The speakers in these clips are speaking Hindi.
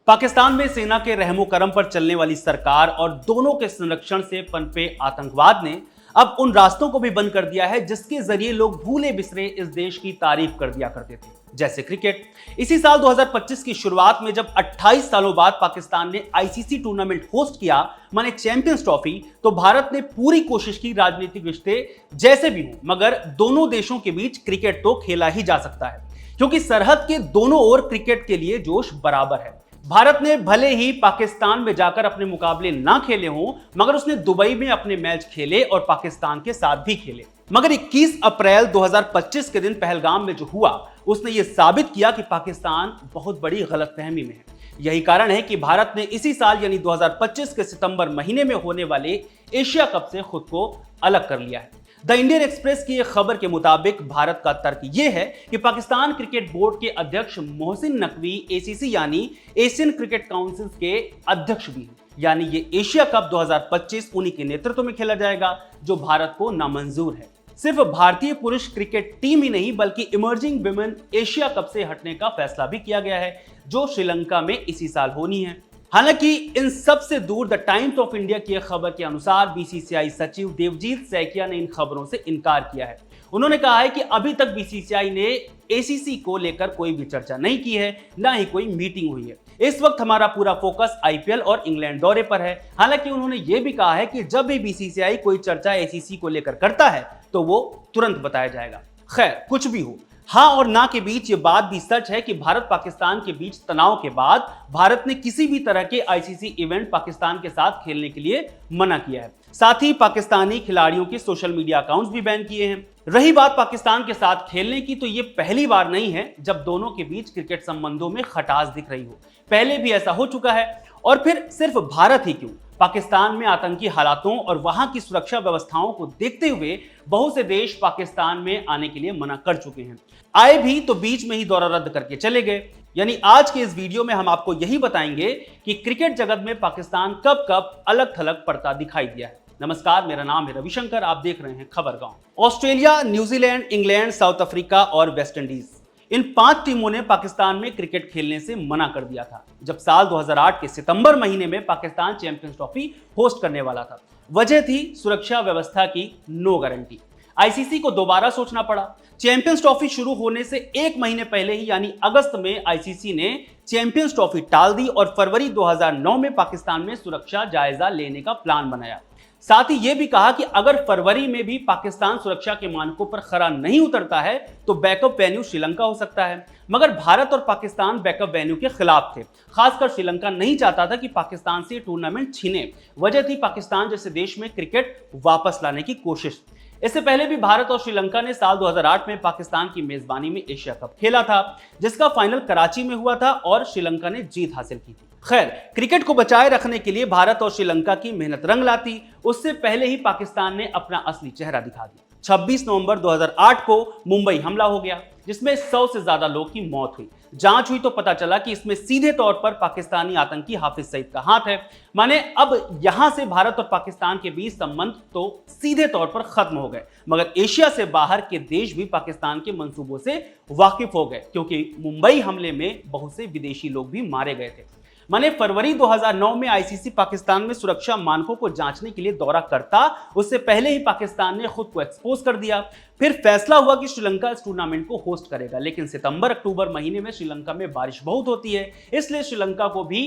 पाकिस्तान में सेना के रहमो करम पर चलने वाली सरकार और दोनों के संरक्षण से पनपे आतंकवाद ने अब उन रास्तों को भी बंद कर दिया है जिसके जरिए लोग भूले बिसरे इस देश की तारीफ कर दिया करते थे, जैसे क्रिकेट। इसी साल 2025 की शुरुआत में जब 28 सालों बाद पाकिस्तान ने आईसीसी टूर्नामेंट होस्ट किया, माने चैंपियंस ट्रॉफी, तो भारत ने पूरी कोशिश की राजनीतिक रिश्ते जैसे भी हों मगर दोनों देशों के बीच क्रिकेट तो खेला ही जा सकता है, क्योंकि सरहद के दोनों ओर क्रिकेट के लिए जोश बराबर है। भारत ने भले ही पाकिस्तान में जाकर अपने मुकाबले ना खेले हों मगर उसने दुबई में अपने मैच खेले और पाकिस्तान के साथ भी खेले। मगर 21 अप्रैल 2025 के दिन पहलगाम में जो हुआ उसने ये साबित किया कि पाकिस्तान बहुत बड़ी गलतफहमी में है। यही कारण है कि भारत ने इसी साल यानी 2025 के सितंबर महीने में होने वाले एशिया कप से खुद को अलग कर लिया है। द इंडियन एक्सप्रेस की एक खबर के मुताबिक भारत का तर्क यह है कि पाकिस्तान क्रिकेट बोर्ड के अध्यक्ष मोहसिन नकवी एसीसी यानी एशियन क्रिकेट काउंसिल के अध्यक्ष भी हैं, यानी ये एशिया कप 2025 उन्हीं के नेतृत्व में खेला जाएगा जो भारत को नामंजूर है। सिर्फ भारतीय पुरुष क्रिकेट टीम ही नहीं बल्कि इमर्जिंग विमेन एशिया कप से हटने का फैसला भी किया गया है जो श्रीलंका में इसी साल होनी है। हालांकि इन सब से दूर द टाइम्स ऑफ इंडिया की खबर के अनुसार बीसीसीआई सचिव देवजीत सैकिया ने इन खबरों से इनकार किया है। उन्होंने कहा है कि अभी तक बीसीसीआई ने एसीसी को लेकर कोई भी चर्चा नहीं की है, ना ही कोई मीटिंग हुई है। इस वक्त हमारा पूरा फोकस आईपीएल और इंग्लैंड दौरे पर है। हालांकि उन्होंने यह भी कहा है कि जब भी बीसीसीआई कोई चर्चा एसीसी को लेकर करता है तो वो तुरंत बताया जाएगा। खैर, कुछ भी हो, हाँ और ना के बीच ये बात भी सच है कि भारत पाकिस्तान के बीच तनाव के बाद भारत ने किसी भी तरह के आईसीसी इवेंट पाकिस्तान के साथ खेलने के लिए मना किया है। साथ ही पाकिस्तानी खिलाड़ियों के सोशल मीडिया अकाउंट्स भी बैन किए हैं। रही बात पाकिस्तान के साथ खेलने की, तो ये पहली बार नहीं है जब दोनों के बीच क्रिकेट संबंधों में खटास दिख रही हो। पहले भी ऐसा हो चुका है। और फिर सिर्फ भारत ही क्यों, पाकिस्तान में आतंकी हालातों और वहां की सुरक्षा व्यवस्थाओं को देखते हुए बहुत से देश पाकिस्तान में आने के लिए मना कर चुके हैं। आए भी तो बीच में ही दौरा रद्द करके चले गए। यानी आज के इस वीडियो में हम आपको यही बताएंगे कि क्रिकेट जगत में पाकिस्तान कब कब अलग थलग पड़ता दिखाई दिया है। नमस्कार, मेरा नाम है रविशंकर, आप देख रहे हैं खबर गांव। Australia, New Zealand, England, south Africa और वेस्ट इंडीज, इन 5 टीमों ने पाकिस्तान में क्रिकेट खेलने से मना कर दिया था जब साल 2008 के सितंबर महीने में पाकिस्तान चैंपियंस ट्रॉफी होस्ट करने वाला था। वजह थी सुरक्षा व्यवस्था की नो गारंटी। आईसीसी को दोबारा सोचना पड़ा। चैंपियंस ट्रॉफी शुरू होने से 1 महीने पहले ही यानी अगस्त में आईसीसी ने चैंपियंस ट्रॉफी टाल दी और फरवरी 2009 में पाकिस्तान में सुरक्षा जायजा लेने का प्लान बनाया। साथ ही यह भी कहा कि अगर फरवरी में भी पाकिस्तान सुरक्षा के मानकों पर खरा नहीं उतरता है तो बैकअप वेन्यू श्रीलंका हो सकता है। मगर भारत और पाकिस्तान बैकअप वेन्यू के खिलाफ थे। खासकर श्रीलंका नहीं चाहता था कि पाकिस्तान से टूर्नामेंट छीने। वजह थी पाकिस्तान जैसे देश में क्रिकेट वापस लाने की कोशिश। इससे पहले भी भारत और श्रीलंका ने साल 2008 में पाकिस्तान की मेजबानी में एशिया कप खेला था, जिसका फाइनल कराची में हुआ था और श्रीलंका ने जीत हासिल की थी। खैर, क्रिकेट को बचाए रखने के लिए भारत और श्रीलंका की मेहनत रंग लाती, उससे पहले ही पाकिस्तान ने अपना असली चेहरा दिखा दिया। 26 नवंबर 2008 को मुंबई हमला हो गया जिसमें 100 से ज्यादा लोग की मौत हुई। जांच हुई तो पता चला कि इसमें सीधे तौर पर पाकिस्तानी आतंकी हाफिज सईद का हाथ है। माने अब यहां से भारत और पाकिस्तान के बीच संबंध तो सीधे तौर पर खत्म हो गए, मगर एशिया से बाहर के देश भी पाकिस्तान के मंसूबों से वाकिफ हो गए, क्योंकि मुंबई हमले में बहुत से विदेशी लोग भी मारे गए थे। माने फरवरी 2009 में आईसीसी पाकिस्तान में सुरक्षा मानकों को जांचने के लिए दौरा करता, उससे पहले ही पाकिस्तान ने खुद को एक्सपोज कर दिया। फिर फैसला हुआ कि श्रीलंका इस टूर्नामेंट को होस्ट करेगा, लेकिन सितंबर अक्टूबर महीने में श्रीलंका में बारिश बहुत होती है, इसलिए श्रीलंका को भी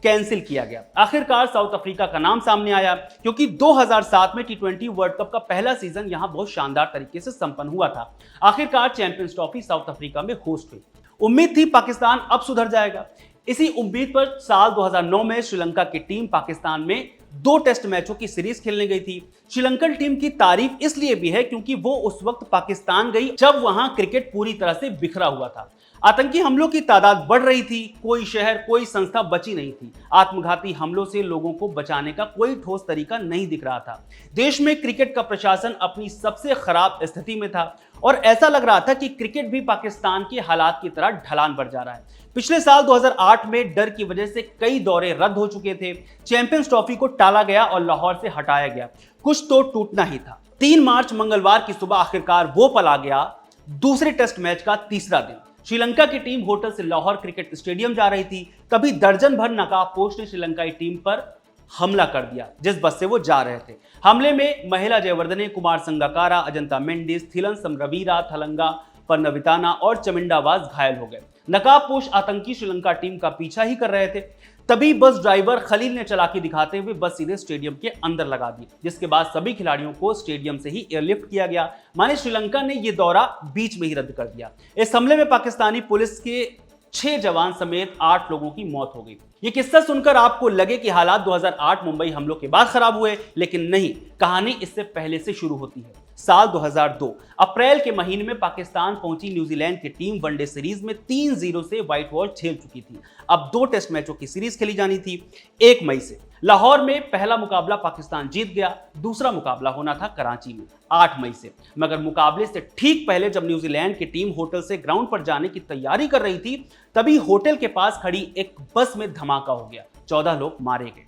कैंसिल किया गया। आखिरकार साउथ अफ्रीका का नाम सामने आया, क्योंकि 2007 में टी20 वर्ल्ड कप का पहला सीजन यहां बहुत शानदार तरीके से संपन्न हुआ था। आखिरकार चैंपियंस ट्रॉफी साउथ अफ्रीका में होस्ट हुई। उम्मीद थी पाकिस्तान अब सुधर जाएगा। इसी उम्मीद पर साल 2009 में श्रीलंका की टीम पाकिस्तान में 2 टेस्ट मैचों की सीरीज खेलने गई थी। श्रीलंकन टीम की तारीफ इसलिए भी है क्योंकि वो उस वक्त पाकिस्तान गई जब वहां क्रिकेट पूरी तरह से बिखरा हुआ था। आतंकी हमलों की तादाद बढ़ रही थी, कोई शहर, कोई संस्था बची नहीं थी। आत्मघाती हमलों से लोगों को बचाने का कोई ठोस तरीका नहीं दिख रहा था। देश में क्रिकेट का प्रशासन अपनी सबसे खराब स्थिति में था और ऐसा लग रहा था कि क्रिकेट भी पाकिस्तान के हालात की तरह ढलान पर जा रहा है। पिछले साल 2008 में डर की वजह से कई दौरे रद्द हो चुके थे। चैंपियंस ट्रॉफी को टाला गया और लाहौर से हटाया गया। कुछ तो टूटना ही था। 3 मार्च मंगलवार की सुबह आखिरकार वो पल आ गया, दूसरे टेस्ट मैच का तीसरा दिन। श्रीलंका की टीम होटल से लाहौर क्रिकेट स्टेडियम जा रही थी, तभी दर्जन भर नकाबपोश ने श्रीलंकाई टीम पर हमला कर दिया जिस बस से वो जा रहे थे। हमले में महिला जयवर्धने, कुमार संगकारा, अजंता मेंडिस, थिलन समरवीरा, थलंगा पन्नविताना और चमिंडावास घायल हो गए। नकाबपोश आतंकी श्रीलंका टीम का पीछा ही कर रहे थे। तभी बस ड्राइवर खलील ने चालाकी दिखाते हुए बस सीधे स्टेडियम के अंदर लगा दी, जिसके बाद सभी खिलाड़ियों को स्टेडियम से ही एयरलिफ्ट किया गया। माने श्रीलंका ने यह दौरा बीच में ही रद्द कर दिया। इस हमले में पाकिस्तानी पुलिस के 6 जवान समेत 8 लोगों की मौत हो गई। ये किस्सा सुनकर आपको लगे कि हालात 2008 मुंबई हमलों के बाद खराब हुए, लेकिन नहीं, कहानी इससे पहले से शुरू होती है। साल 2002 अप्रैल के महीने में पाकिस्तान पहुंची न्यूजीलैंड की टीम वनडे सीरीज में 3-0 से व्हाइट वॉश झेल चुकी थी। अब 2 टेस्ट मैचों की सीरीज खेली जानी थी 1 मई से। लाहौर में पहला मुकाबला पाकिस्तान जीत गया, दूसरा मुकाबला होना था कराची में 8 मई से। मगर मुकाबले से ठीक पहले जब न्यूजीलैंड की टीम होटल से ग्राउंड पर जाने की तैयारी कर रही थी, तभी होटल के पास खड़ी एक बस में धमाका हो गया, 14 लोग मारे गए।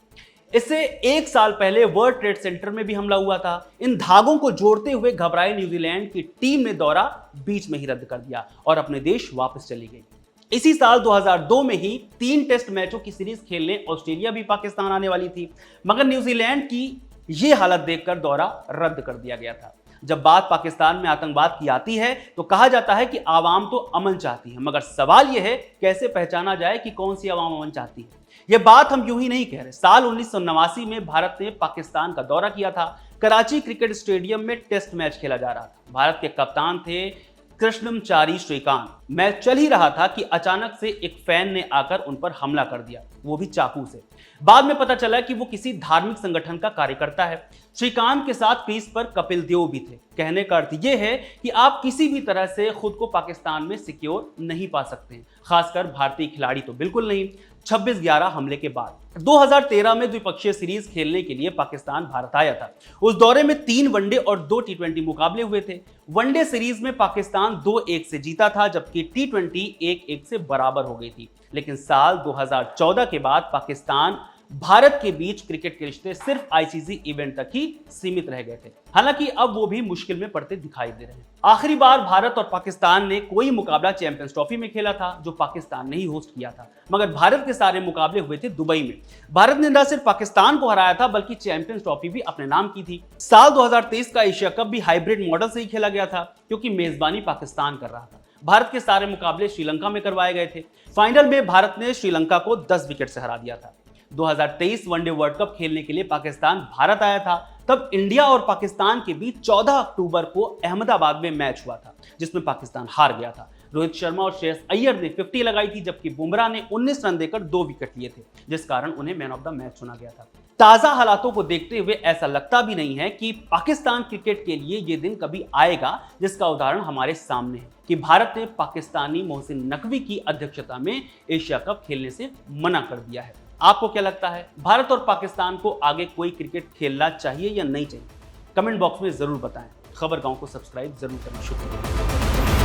इससे 1 साल पहले वर्ल्ड ट्रेड सेंटर में भी हमला हुआ था। इन धागों को जोड़ते हुए घबराए न्यूजीलैंड की टीम ने दौरा बीच में ही रद्द कर दिया और अपने देश वापस चली गई। इसी साल 2002 में ही 3 टेस्ट मैचों की सीरीज खेलने ऑस्ट्रेलिया भी पाकिस्तान आने वाली थी, मगर न्यूजीलैंड की यह हालत देखकर दौरा रद्द कर दिया गया था। जब बात पाकिस्तान में आतंकवाद की आती है तो कहा जाता है कि आवाम तो अमन चाहती है, मगर सवाल यह है कैसे पहचाना जाए कि कौन सी आवाम अमन चाहती है। यह बात हम यूं ही नहीं कह रहे। साल 1989 में भारत ने पाकिस्तान का दौरा किया था। कराची क्रिकेट स्टेडियम में टेस्ट मैच खेला जा रहा था। भारत के कप्तान थे कृष्णमचारी श्रीकांत। मैच चल ही रहा था कि अचानक से एक फैन ने आकर उन पर हमला कर दिया, वो भी चाकू से। बाद में पता चला कि वो किसी धार्मिक संगठन का कार्यकर्ता है। श्रीकांत के साथ क्रीज पर कपिल देव भी थे। कहने का अर्थ यह है कि आप किसी भी तरह से खुद को पाकिस्तान में सिक्योर नहीं पा सकते, खासकर भारतीय खिलाड़ी तो बिल्कुल नहीं। 26/11 हमले के बाद 2013 में द्विपक्षीय सीरीज खेलने के लिए पाकिस्तान भारत आया था। उस दौरे में 3 वनडे और 2 टी20 मुकाबले हुए थे। वनडे सीरीज में पाकिस्तान 2-1 से जीता था, जबकि टी20 1-1 से बराबर हो गई थी। लेकिन साल 2014 के बाद पाकिस्तान भारत के बीच क्रिकेट के रिश्ते सिर्फ आईसीसी इवेंट तक ही सीमित रह गए थे। हालांकि अब वो भी मुश्किल में पड़ते दिखाई दे रहे हैं। आखिरी बार भारत और पाकिस्तान ने कोई मुकाबला चैंपियंस ट्रॉफी में खेला था, जो पाकिस्तान ने ही होस्ट किया था। मगर भारत के सारे मुकाबले हुए थे दुबई में। भारत ने न सिर्फ पाकिस्तान को हराया था, बल्कि चैंपियंस ट्रॉफी भी अपने नाम की थी। साल 2023 का एशिया कप भी हाइब्रिड मॉडल से ही खेला गया था, क्योंकि मेजबानी पाकिस्तान कर रहा था। भारत के सारे मुकाबले श्रीलंका में करवाए गए थे। फाइनल में भारत ने श्रीलंका को 10 विकेट से हरा दिया था। 2023 वनडे वर्ल्ड कप खेलने के लिए पाकिस्तान भारत आया था। तब इंडिया और पाकिस्तान के बीच 14 अक्टूबर को अहमदाबाद में मैच हुआ था, जिसमें पाकिस्तान हार गया था। रोहित शर्मा और श्रेयस अय्यर ने 50 लगाई थी, जबकि बुमराह ने 19 रन देकर 2 विकेट लिए थे, जिस कारण उन्हें मैन ऑफ द मैच चुना गया था। ताजा हालातों को देखते हुए ऐसा लगता भी नहीं है कि पाकिस्तान क्रिकेट के लिए ये दिन कभी आएगा, जिसका उदाहरण हमारे सामने है कि भारत ने पाकिस्तानी मोहसिन नकवी की अध्यक्षता में एशिया कप खेलने से मना कर दिया है। आपको क्या लगता है, भारत और पाकिस्तान को आगे कोई क्रिकेट खेलना चाहिए या नहीं चाहिए? कमेंट बॉक्स में जरूर बताएं। खबर गांव को सब्सक्राइब जरूर करना। शुक्रिया।